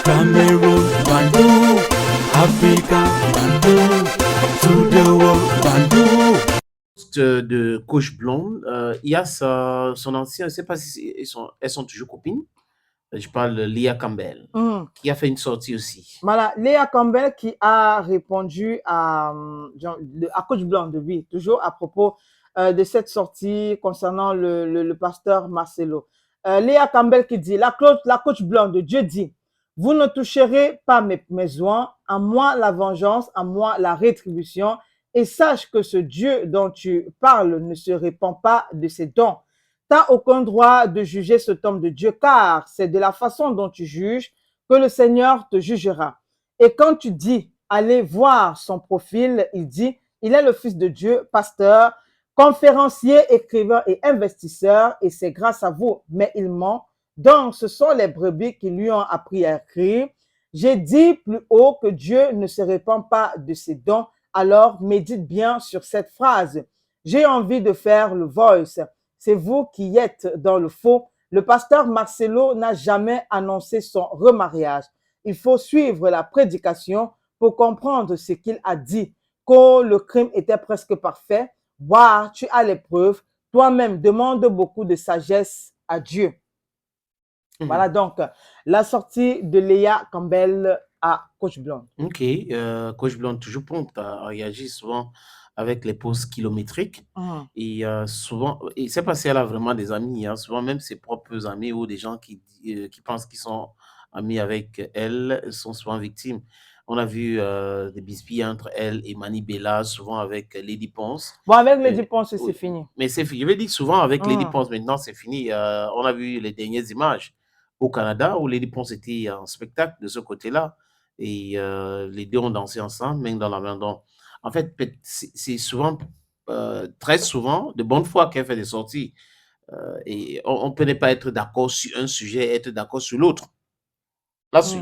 Cameroon, Bandung, Africa, Bandung, to the world, Bandung. De Coach Blonde, il y a son ancien, je ne sais pas si elles sont toujours copines. Je parle de Leah Campbell, qui a fait une sortie aussi. Voilà, Leah Campbell qui a répondu à Coach Blonde, oui, toujours à propos de cette sortie concernant le pasteur Marcelo. Leah Campbell qui dit, la Coach Blonde, Dieu dit, vous ne toucherez pas mes oins, à moi la vengeance, à moi la rétribution, et sache que ce Dieu dont tu parles ne se répand pas de ses dons. Tu n'as aucun droit de juger cet homme de Dieu, car c'est de la façon dont tu juges que le Seigneur te jugera. Et quand tu dis, allez voir son profil, il dit, il est le Fils de Dieu, pasteur, conférencier, écrivain et investisseur, et c'est grâce à vous, mais il ment. Donc, ce sont les brebis qui lui ont appris à écrire. J'ai dit plus haut que Dieu ne se répand pas de ses dons, alors médite bien sur cette phrase. J'ai envie de faire le voice. C'est vous qui êtes dans le faux. Le pasteur Marcelo n'a jamais annoncé son remariage. Il faut suivre la prédication pour comprendre ce qu'il a dit, que le crime était presque parfait. Voir, tu as les preuves. Toi-même, demande beaucoup de sagesse à Dieu. Voilà donc la sortie de Leah Campbell à Coach Blonde. Ok, Coach Blonde toujours prompte à réagir souvent avec les pauses kilométriques. Et souvent, et c'est parce qu'elle a vraiment des amis, hein, souvent même ses propres amis ou des gens qui pensent qu'ils sont amis avec elle sont souvent victimes. On a vu des bisbilles entre elle et Mani Bella, souvent avec Lady Ponce. Bon, avec Lady Ponce, c'est fini. Mais c'est fini. Je vais dire souvent avec Lady Ponce, maintenant c'est fini. On a vu les dernières images au Canada où Lady Ponce était en spectacle de ce côté-là. Et les deux ont dansé ensemble, main dans la main. Donc, en fait, c'est souvent, très souvent, de bonne foi qu'elle fait des sorties. Et on peut ne pas être d'accord sur un sujet, être d'accord sur l'autre. Là-dessus.